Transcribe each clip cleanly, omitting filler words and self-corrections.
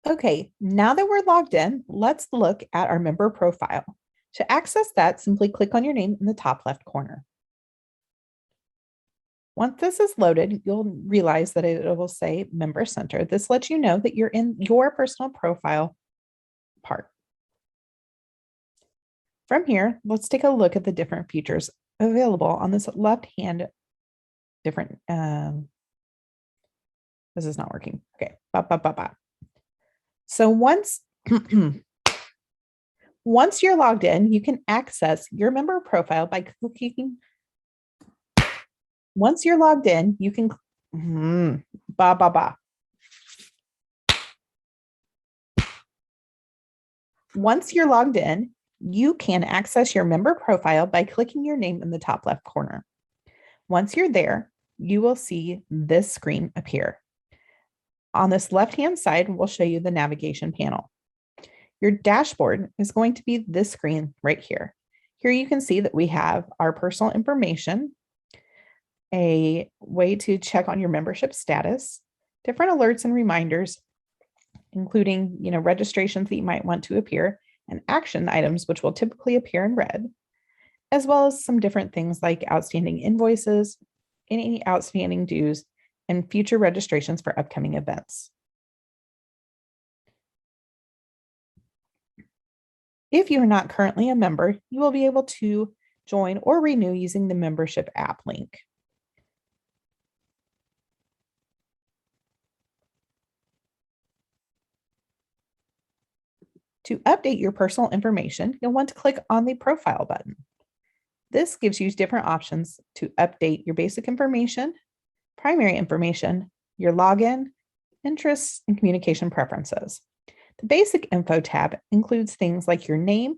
Okay, now that we're logged in, let's look at our member profile. To access that, simply click on your name in the top left corner. Once this is loaded, you'll realize that it will say Member Center. This lets you know that you're in your personal profile part. From here, let's take a look at the different features available on this left hand. Different, this is not working. Okay, so once you're logged in, you can access your member profile by clicking. Once you're logged in, you can ba ba ba. Once you're logged in, you can access your member profile by clicking your name in the top left corner. Once you're there, you will see this screen appear. On this left-hand side, we'll show you the navigation panel. Your dashboard is going to be this screen right here. Here you can see that we have our personal information, a way to check on your membership status, different alerts and reminders, including registrations that you might want to appear, and action items, which will typically appear in red, as well as some different things like outstanding invoices, any outstanding dues, and future registrations for upcoming events. If you are not currently a member, you will be able to join or renew using the membership app link. To update your personal information, you'll want to click on the profile button. This gives you different options to update your basic information, primary information, your login, interests, and communication preferences. The basic info tab includes things like your name.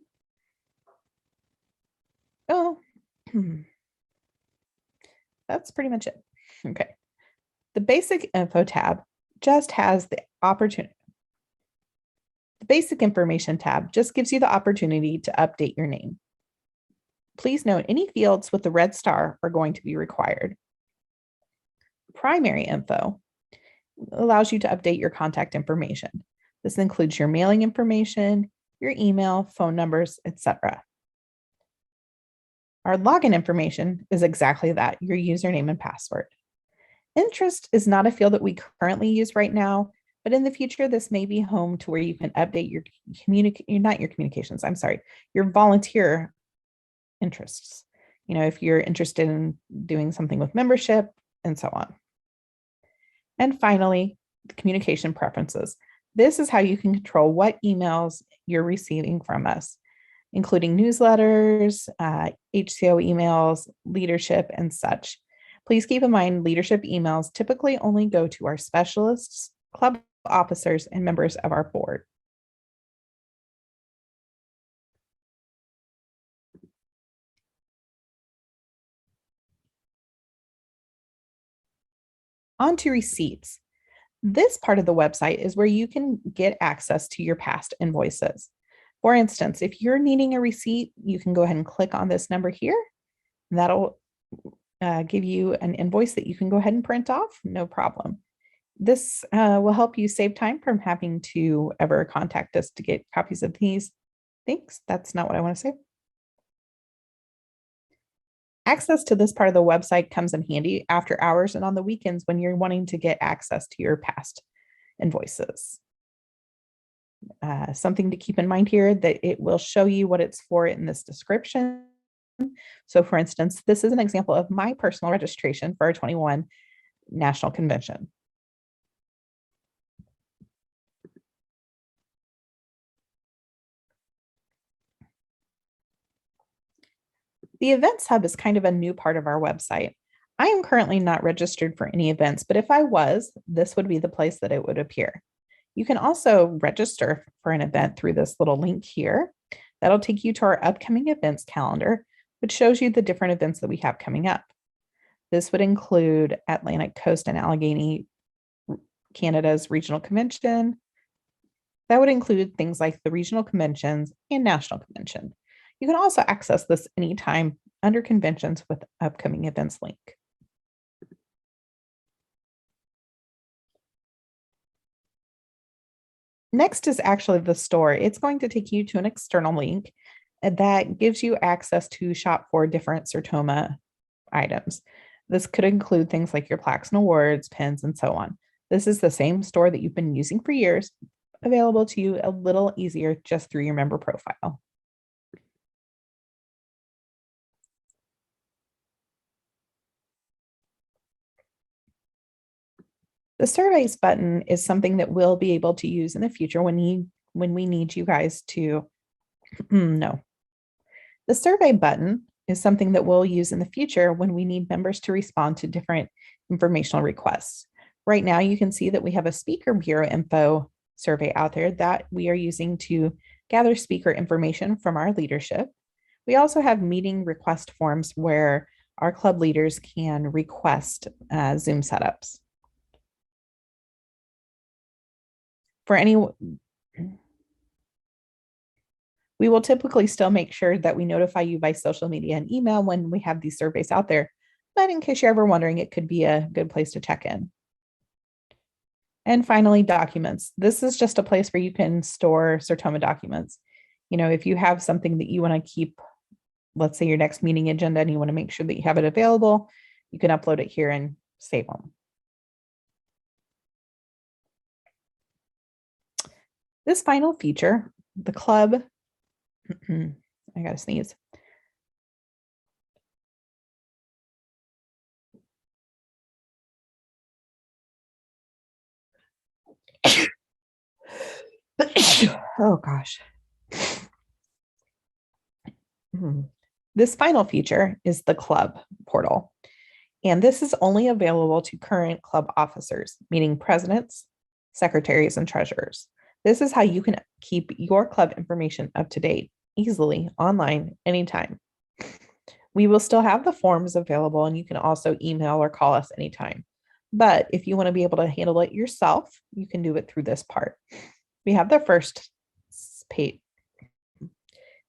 That's pretty much it. Okay. The basic info tab just has the opportunity. The basic information tab just gives you the opportunity to update your name. Please note any fields with the red star are going to be required. Primary info allows you to update your contact information. This includes your mailing information, your email, phone numbers, etc. Our login information is exactly that, your username and password. Interest is not a field that we currently use right now, but in the future, this may be home to where you can update your your volunteer interests. If you're interested in doing something with membership and so on. And finally, the communication preferences. This is how you can control what emails you're receiving from us, including newsletters, HCO emails, leadership, and such. Please keep in mind, leadership emails typically only go to our specialists, club officers, and members of our board. On to receipts. This part of the website is where you can get access to your past invoices. For instance, if you're needing a receipt, you can go ahead and click on this number here. And that'll give you an invoice that you can go ahead and print off, no problem. This will help you save time from having to ever contact us to get copies of these things. That's not what I want to say. Access to this part of the website comes in handy after hours and on the weekends when you're wanting to get access to your past invoices. Something to keep in mind here that it will show you what it's for in this description. So for instance, this is an example of my personal registration for our 21 National Convention. The Events Hub is kind of a new part of our website. I am currently not registered for any events, but if I was, this would be the place that it would appear. You can also register for an event through this little link here. That'll take you to our upcoming events calendar, which shows you the different events that we have coming up. This would include Atlantic Coast and Allegheny Canada's regional convention. That would include things like the regional conventions and national convention. You can also access this anytime under conventions with upcoming events link. Next is actually the store. It's going to take you to an external link that gives you access to shop for different Sertoma items. This could include things like your plaques and awards, pins, and so on. This is the same store that you've been using for years, available to you a little easier just through your member profile. The surveys button is something that we'll be able to use in the future when we need you guys to no. The survey button is something that we'll use in the future when we need members to respond to different informational requests. Right now, you can see that we have a speaker bureau info survey out there that we are using to gather speaker information from our leadership. We also have meeting request forms where our club leaders can request Zoom setups. We will typically still make sure that we notify you by social media and email when we have these surveys out there, but in case you're ever wondering, it could be a good place to check in. And finally, documents. This is just a place where you can store Sertoma documents. You know, if you have something that you want to keep, let's say your next meeting agenda, and you want to make sure that you have it available, you can upload it here and save them. This final feature, the club, I gotta sneeze. Oh gosh. This final feature is the club portal. And this is only available to current club officers, meaning presidents, secretaries, and treasurers. This is how you can keep your club information up to date easily online anytime. We will still have the forms available, and you can also email or call us anytime. But if you want to be able to handle it yourself, you can do it through this part. We have the first page.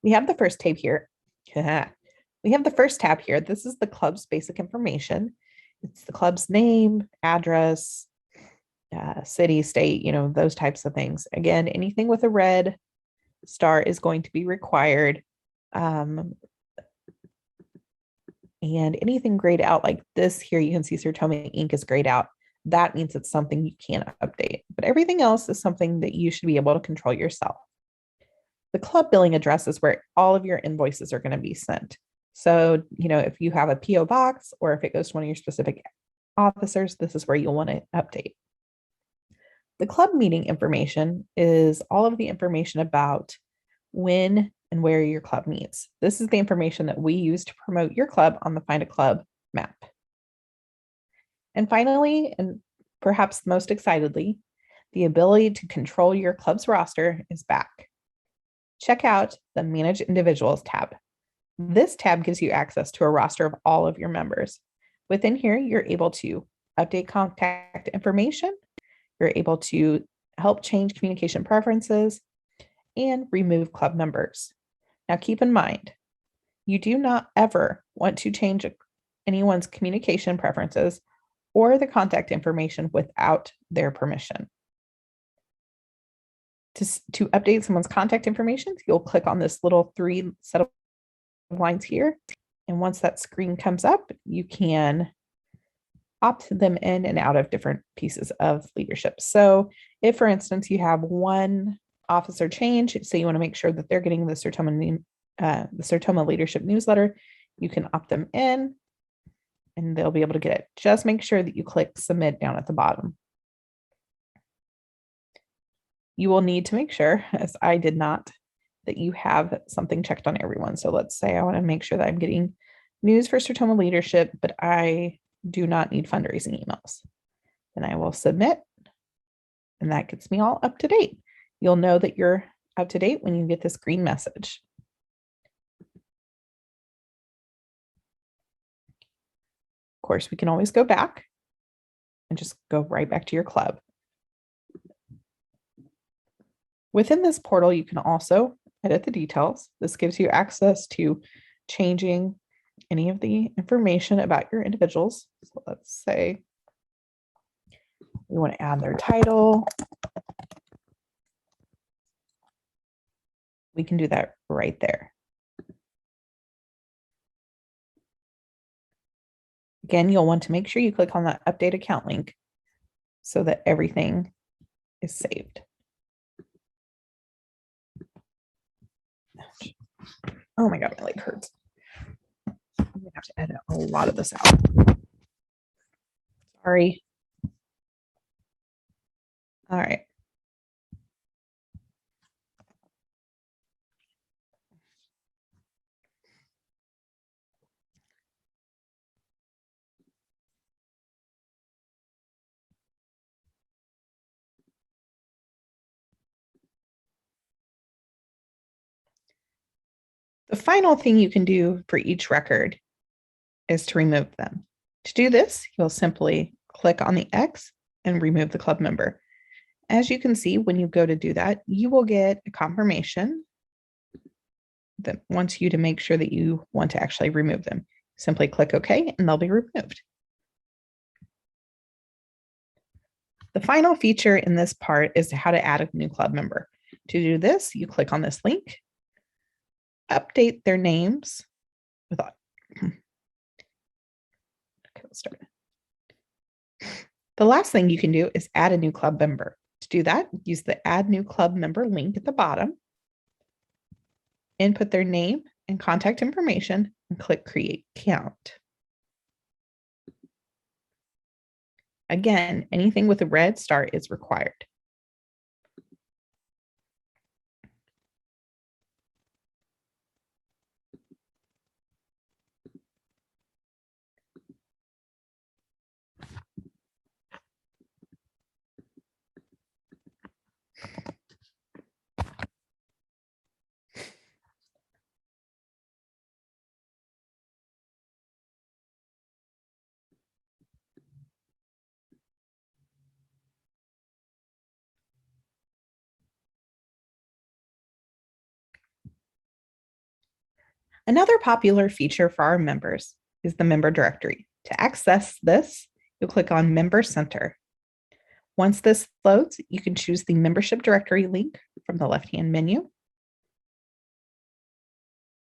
We have the first tab here. We have the first tab here. This is the club's basic information. It's the club's name, address, city, state, you know, those types of things. Again, anything with a red star is going to be required. And anything grayed out like this here, you can see Sertoma Inc. is grayed out. That means it's something you can't update. But everything else is something that you should be able to control yourself. The club billing address is where all of your invoices are going to be sent. So, you know, if you have a PO box or if it goes to one of your specific officers, this is where you'll want to update. The club meeting information is all of the information about when and where your club meets. This is the information that we use to promote your club on the Find a Club map. And finally, and perhaps most excitedly, the ability to control your club's roster is back. Check out the Manage Individuals tab. This tab gives you access to a roster of all of your members. Within here, you're able to update contact information, you're able to help change communication preferences, and remove club members. Now keep in mind, you do not ever want to change anyone's communication preferences or the contact information without their permission. To update someone's contact information, you'll click on this little 3 set of lines here. And once that screen comes up, you can opt them in and out of different pieces of leadership. So if, for instance, you have one officer change, so you want to make sure that they're getting the Sertoma leadership newsletter, you can opt them in and they'll be able to get it. Just make sure that you click submit down at the bottom. You will need to make sure, as I did not, that you have something checked on everyone. So let's say I want to make sure that I'm getting news for Sertoma leadership, but I do not need fundraising emails. Then I will submit, and that gets me all up to date. You'll know that you're up to date when you get this green message. Of course, we can always go back and just go right back to your club. Within this portal, you can also edit the details. This gives you access to changing any of the information about your individuals. So let's say we want to add their title. We can do that right there. Again, you'll want to make sure you click on that update account link so that everything is saved. Oh my God, my leg hurts. I'm gonna have to edit a lot of this out. Sorry. All right. The final thing you can do for each record is to remove them. To do this, you'll simply click on the X and remove the club member. As you can see, when you go to do that, you will get a confirmation that wants you to make sure that you want to actually remove them. Simply click OK and they'll be removed. The final feature in this part is how to add a new club member. To do this, you click on this link, update their names with okay, let's start. The last thing you can do is add a new club member. To do that, use the add new club member link at the bottom, input their name and contact information, and click create count. Again, anything with a red star is required. Another popular feature for our members is the member directory. To access this, you'll click on Member Center. Once this loads, you can choose the membership directory link from the left-hand menu.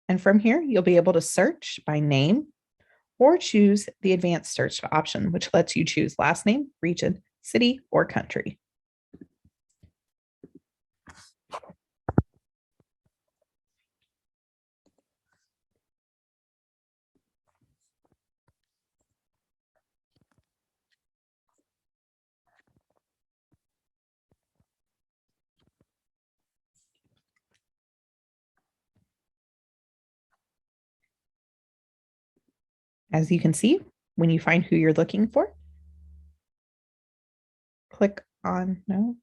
And from here, you'll be able to search by name or choose the advanced search option, which lets you choose last name, region, city, or country. As you can see, when you find who you're looking for, click on, no,